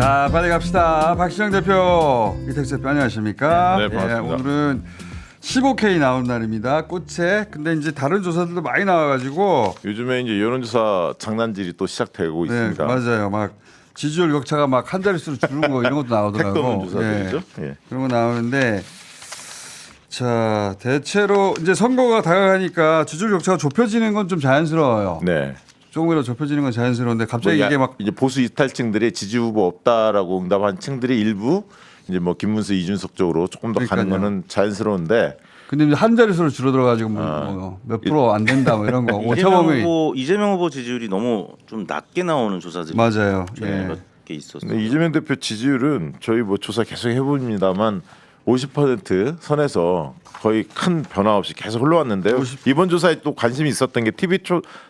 자, 빨리 갑시다. 박시영 대표, 이택수 대표 안녕하십니까? 네, 반갑습니다. 오늘은 15K 나온 날입니다. 꽃에. 근데 이제 다른 조사들도 많이 나와가지고. 요즘에 이제 여론조사 장난질이 또 시작되고 네, 있습니다. 맞아요. 막 지지율 격차가 막 한 자릿수로 줄는 거 이런 것도 나오더라고. 택도문 조사들이죠. 예. 그런 거 나오는데, 자, 대체로 이제 선거가 다가가니까 지지율 격차가 좁혀지는 건 좀 자연스러워요. 네. 조금이라도 좁혀지는 건 자연스러운데 갑자기 이게 막 이제 보수 이탈층들의 지지 후보 없다라고 응답한 층들이 일부 이제 뭐 김문수, 이준석 쪽으로 조금 더 가는 그러니까요. 거는 자연스러운데. 근데 이제 한 자릿수로 줄어들어가지고 몇 프로 안 된다 뭐 이런 거 오차범위 이재명 후보 지지율이 너무 좀 낮게 나오는 조사들이 맞아요. 전에 예. 몇 개 있었어요. 근데 이재명 대표 지지율은 저희 뭐 조사 계속 해봅니다만 50% 선에서 거의 큰 변화 없이 계속 흘러왔는데요. 50. 이번 조사에 또 관심이 있었던 게 TV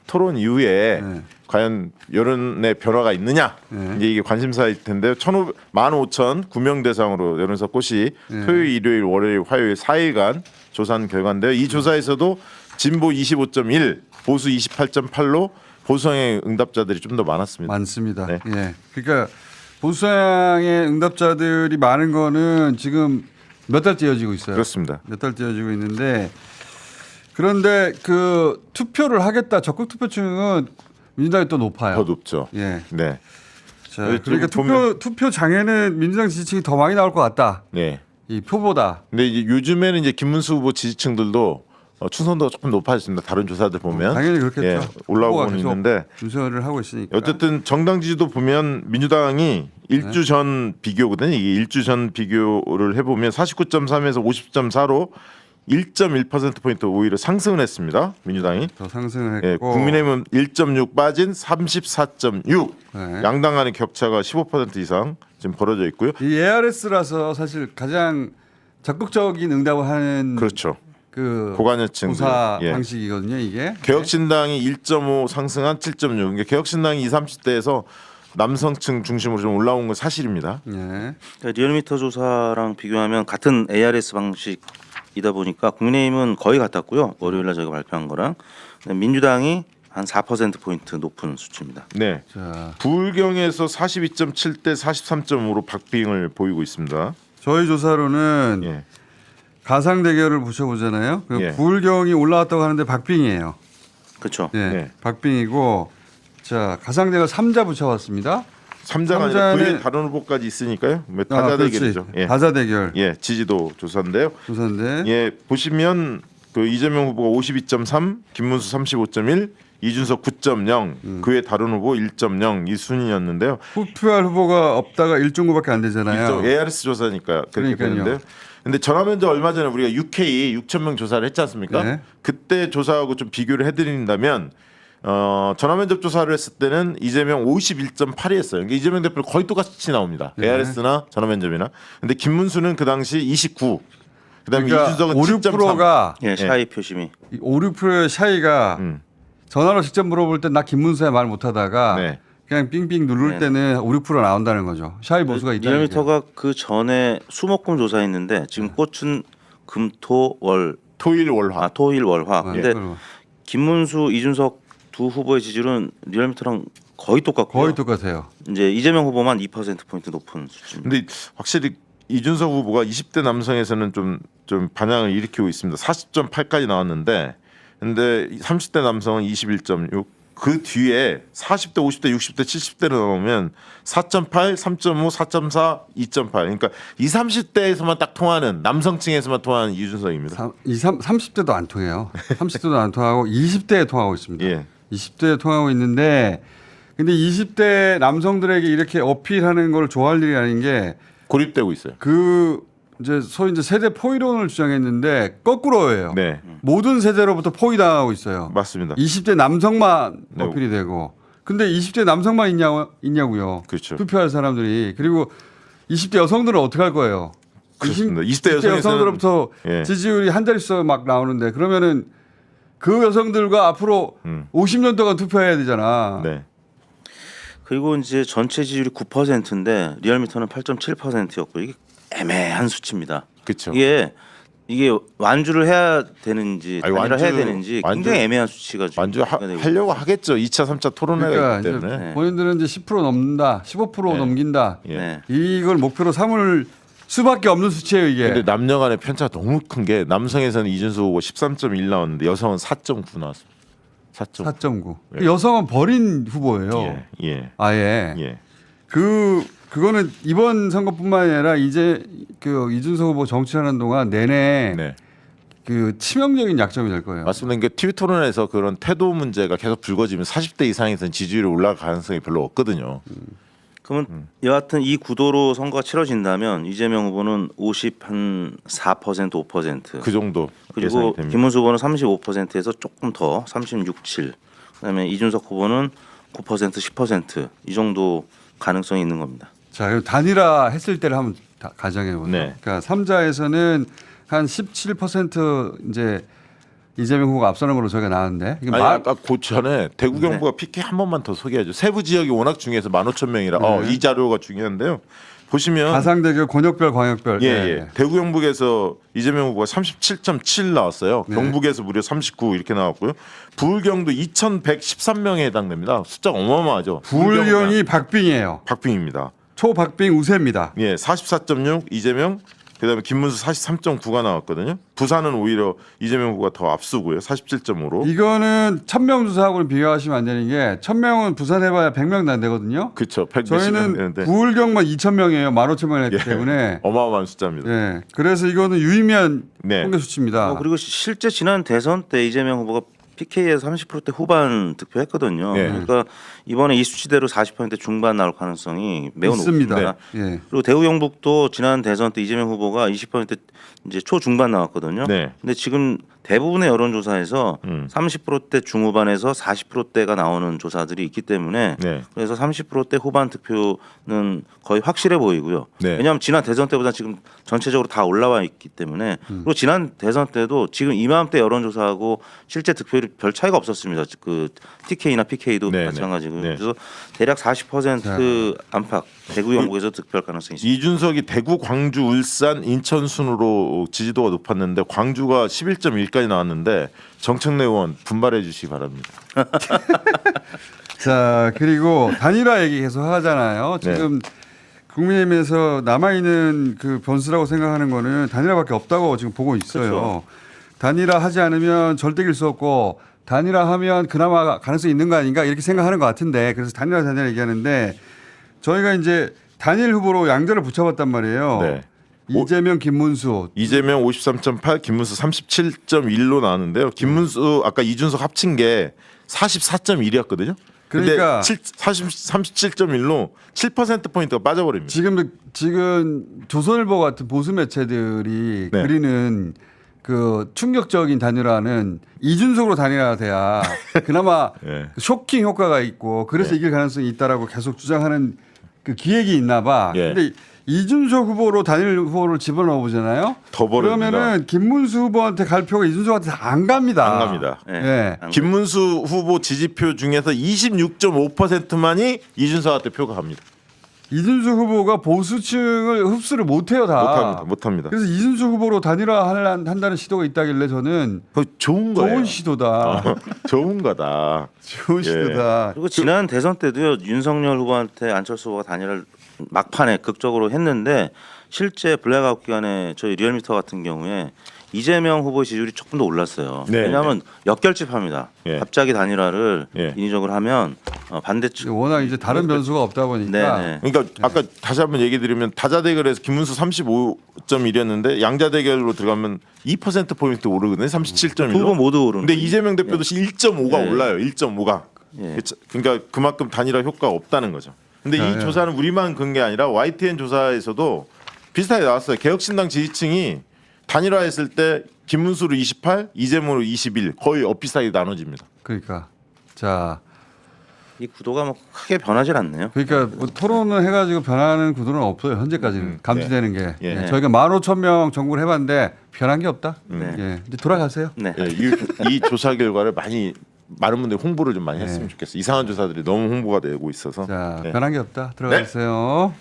토론 이후에 네. 과연 여론의 변화가 있느냐 네. 이제 이게 관심사일 텐데요. 15,009명 대상으로 여론조사 꽃이 네. 토요일, 일요일, 월요일, 화요일 4일간 조사한 결과인데요. 이 조사에서도 진보 25.1, 보수 28.8로 보수성의 응답자들이 좀 더 많았습니다. 많습니다. 네. 예. 그러니까 보수당의 응답자들이 많은 거는 지금 몇 달째 이어지고 있어요. 그렇습니다. 몇 달째 이어지고 있는데 그런데 그 투표를 하겠다 적극 투표층은 민주당이 또 높아요. 더 높죠. 예. 네. 자, 네, 그러니까 보면- 투표장에는 민주당 지지층이 더 많이 나올 것 같다. 네. 이 표보다. 근데 이제 요즘에는 이제 김문수 후보 지지층들도 충성도가 조금 높아졌습니다. 다른 조사들 보면 당연히 그렇겠죠. 예, 올라오고는 후보가 계속 있는데 유세를 하고 있으니까. 어쨌든 정당 지지도 보면 민주당이 일주 전 비교거든요. 이게 일주 전 비교를 해보면 49.3에서 50.4로 1.1% 포인트 오히려 상승을 했습니다. 민주당이. 더 상승을 예, 했고. 국민의힘은 1.6 빠진 34.6. 네. 양당 간의 격차가 15% 이상 지금 벌어져 있고요. 이 ARS라서 사실 가장 적극적인 응답을 하는 그렇죠. 그 고관여층 조사 예. 방식이거든요, 이게. 개혁신당이 1.5 상승한 7.6. 그러니까 개혁신당이 20, 30대에서 남성층 중심으로 좀 올라온 건 사실입니다. 예. 그러니까 리얼미터 조사랑 비교하면 같은 ARS 방식이다 보니까 국민의힘은 거의 같았고요. 월요일날 저희가 발표한 거랑 민주당이 한 4% 포인트 높은 수치입니다. 네. 자, 부울경에서 42.7대 43.5로 박빙을 보이고 있습니다. 저희 조사로는 예. 가상 대결을 붙여보잖아요. 그 예. 부울경이 올라왔다고 하는데 박빙이에요. 그렇죠. 예. 예. 박빙이고, 자 가상 대결 3자 붙여봤습니다. 3자가 아니라 삼자는- 그의 다른 후보까지 있으니까요. 아, 다자 그렇지. 대결이죠. 예. 다자 대결 예, 지지도 조사인데요. 조사인데. 예, 보시면 그 이재명 후보가 52.3, 김문수 35.1, 이준석 9.0, 그의 다른 후보 1.0 이 순이었는데요. 투표할 후보가 없다가 1.9밖에 안 되잖아요. ARS 조사니까 그렇게 그러니까요. 되는데요. 근데 전화면접 얼마 전에 우리가 6K 6,000명 조사를 했지 않습니까? 네. 그때 조사하고 좀 비교를 해드린다면 전화면접 조사를 했을 때는 이재명 51.8이었어요. 그러니까 이재명 대표 거의 똑같이 나옵니다. 네. ARS나 전화면접이나. 근데 김문수는 그 당시 29. 그다음에 그러니까 이준석은 5, 7.3. 6%가 예, 샤이 표심이 5, 6%의 샤이가 전화로 직접 물어볼 때 나 김문수야 말 못하다가 네. 그냥 삥삥 누를 네. 때는 5, 6% 나온다는 거죠. 샤이 보수가 있다는 거죠. 리얼미터가 그 전에 수목금 조사했는데 지금 꽃은 금토월 토일 월화. 토일 월화. 네, 근데 그럼 김문수, 이준석 두 후보의 지지율은 리얼미터랑 거의 똑같고요. 거의 똑같아요. 이제 이재명 후보만 2% 포인트 높은 수치입니다. 근데 확실히 이준석 후보가 20대 남성에서는 좀 반향을 일으키고 있습니다. 40.8까지 나왔는데, 근데 30대 남성은 21.6. 그 뒤에 40대, 50대, 60대, 70대로 나오면 4.8, 3.5, 4.4, 2.8. 그러니까 20, 30대에서만 딱 통하는 남성층에서만 통하는 이준석입니다. 30대도 안 통해요. 30대도 안 통하고 20대에 통하고 있습니다. 예. 20대에 통하고 있는데 근데 20대 남성들에게 이렇게 어필하는 걸 좋아할 일이 아닌 게 고립되고 있어요. 그 이제 소위 이제 세대 포위론을 주장했는데 거꾸로예요. 네, 모든 세대로부터 포위당하고 있어요. 맞습니다. 20대 남성만 네. 어필이 되고. 근데 20대 남성만 있냐고요. 그렇죠. 투표할 사람들이. 그리고 20대 여성들은 어떻게 할 거예요? 그렇습니다. 20대 20대 여성들로부터 예. 지지율이 한 자릿수 막 나오는데 그러면은 그 여성들과 앞으로 50년 동안 투표해야 되잖아. 네. 그리고 이제 전체 지지율이 9%인데 리얼미터는 8.7%였고 이게 애매한 수치입니다. 그렇죠. 이게 이게 완주를 해야 되는지 아니, 단일화 해야 완주- 되는지 완주- 굉장히 애매한 수치가 지금 완주 되고 있습니다. 하려고 하겠죠. 2차, 3차 토론회가 그러니까 있기 때문에. 이제 본인들은 이제 10% 넘는다, 15% 네. 넘긴다. 예. 네. 이걸 목표로 삼을 수밖에 없는 수치예요 이게. 근데 남녀 간의 편차가 너무 큰 게 남성에서는 이준수 후보 13.1 나왔는데 여성은 4.9 나왔어요. 4.9. 4.9. 예. 여성은 버린 후보예요. 예. 예. 아예. 예. 그거는 이번 선거뿐만 아니라 이제 그 이준석 후보 정치하는 동안 내내 네. 그 치명적인 약점이 될 거예요. 맞습니다. 그러니까 TV 토론에서 그런 태도 문제가 계속 불거지면 40대 이상에서는 지지율이 올라갈 가능성이 별로 없거든요. 그러면 여하튼 이 구도로 선거가 치러진다면 이재명 후보는 54% 5%. 그 정도 그리고 예상이 됩니다. 김문수 후보는 35%에서 조금 더 36.7. 그다음에 이준석 후보는 9% 10%이 정도 가능성이 있는 겁니다. 자, 그럼 단일화 했을 때를 한번 가정해 보세요. 네. 그러니까 3자에서는 한 17% 이제 이재명 후보가 앞서는 걸로 저희가 나왔는데 이게 아니 아까 그 전에 대구 경북가 PK 한 번만 더 소개해줘. 세부 지역이 워낙 중요해서 15,000명이라 이 자료가 중요한데요. 보시면 가상대교, 권역별, 광역별. 예, 예. 대구 경북에서 이재명 후보가 37.7 나왔어요. 네. 경북에서 무려 39 이렇게 나왔고요. 부울경도 2,113명에 해당됩니다. 숫자가 어마어마하죠. 부울경이 박빙이에요. 박빙입니다. 초박빙 우세입니다. 예, 44.6 이재명, 그다음에 김문수 43.9가 나왔거든요. 부산은 오히려 이재명 후보가 더 앞서고요. 47.5로. 이거는 1000명 조사하고는 비교하시면 안 되는 게 1000명은 부산 해봐야 100명도 안 되거든요. 그렇죠. 저희는 부울경만 2000명이에요. 15,000명 했기 때문에. 어마어마한 숫자입니다. 예. 그래서 이거는 유의미한 네. 통계 수치입니다. 그리고 실제 지난 대선 때 이재명 후보가 PK에서 30%대 후반 득표했거든요. 네. 그러니까 이번에 이 수치대로 40% 중반 나올 가능성이 매우 있습니다. 높습니다. 예. 그리고 대구 경북도 지난 대선 때 이재명 후보가 20% 이제 초중반 나왔거든요. 네. 근데 지금 대부분의 여론조사에서 30%대 중후반에서 40%대가 나오는 조사들이 있기 때문에 네. 그래서 30%대 후반 득표는 거의 확실해 보이고요. 네. 왜냐하면 지난 대선 때보다 지금 전체적으로 다 올라와 있기 때문에 그리고 지난 대선 때도 지금 이맘때 여론조사하고 실제 득표율이 별 차이가 없었습니다. 그 TK나 PK도 네, 마찬가지고요. 네. 그래서 대략 40% 안팎 대구 경북에서 득표할 가능성이 있습니다. 이준석이 대구, 광주, 울산, 인천 순으로 지지도가 높았는데 광주가 11.1까지 나왔는데 정청래 의원 분발해 주시기 바랍니다. 자, 그리고 단일화 얘기 계속 하잖아요. 지금 국민의힘에서 남아있는 그 변수라고 생각하는 거는 단일화밖에 없다고 지금 보고 있어요. 그렇죠. 단일화 하지 않으면 절대 이길 수 없고 단일화하면 그나마 가능성이 있는 거 아닌가 이렇게 생각하는 것 같은데 그래서 단일화 얘기하는데 저희가 이제 단일 후보로 양자를 붙여봤단 말이에요. 네. 이재명, 김문수. 이재명 53.8, 김문수 37.1로 나왔는데요. 김문수 아까 이준석 합친 게 44.1이었거든요. 그러니까 37.1로 7% 포인트가 빠져버립니다. 지금 조선일보 같은 보수 매체들이 네. 그리는 그 충격적인 단일화는 이준석으로 단일화돼야 그나마 네. 쇼킹 효과가 있고 그래서 네. 이길 가능성이 있다라고 계속 주장하는 그 기획이 있나 봐. 예. 근데 이준석 후보로 단일 후보를 집어넣어 보잖아요. 더 벌어집니다. 그러면은 김문수 후보한테 갈 표가 이준석한테 안 갑니다. 안 갑니다. 네. 예. 안 김문수 후보 지지표 중에서 26.5%만이 이준석한테 표가 갑니다. 이준석 후보가 보수층을 흡수를 못해요 다. 못합니다. 그래서 이준석 후보로 단일화 한다는 시도가 있다길래 저는 좋은 거예요. 좋은 시도다. 좋은 거다. 좋은 예. 시도다. 그리고 지난 대선 때도요 윤석열 후보한테 안철수 후보가 단일화를 막판에 극적으로 했는데 실제 블랙아웃 기간에 저희 리얼미터 같은 경우에 이재명 후보 지지율이 조금 더 올랐어요. 네, 왜냐하면 역결집합니다. 예. 갑자기 단일화를 예. 인위적으로 하면 반대쪽 워낙 이제 다른 변수가 없다 보니까 네네. 그러니까 아까 다시 한번 얘기 드리면 다자 대결에서 김문수 35.1이었는데 양자 대결로 들어가면 2% 포인트 오르거든요. 37.1로. 두 후보 모두 오르는. 근데 이재명 대표도 1.5가 예. 올라요. 1.5가. 예. 그러니까 그만큼 단일화 효과가 없다는 거죠. 근데 이 예. 조사는 우리만 건 게 아니라 YTN 조사에서도 비슷하게 나왔어요. 개혁신당 지지층이 단일화했을 때 김문수로 28, 이재명으로 21 거의 엇비슷하게 나눠집니다. 그러니까 자 이 구도가 뭐 크게 변하지 않네요. 그러니까 뭐 토론을 해가지고 변하는 구도는 없어요 현재까지는 감지되는 게 예. 예. 저희가 15,000명 정보를 해봤는데 변한 게 없다. 네. 예. 이제 돌아가세요. 네. 예, 이 조사 결과를 많은 분들이 홍보를 좀 많이 했으면 좋겠어요. 이상한 조사들이 너무 홍보가 되고 있어서. 자 네. 변한 게 없다. 들어가세요.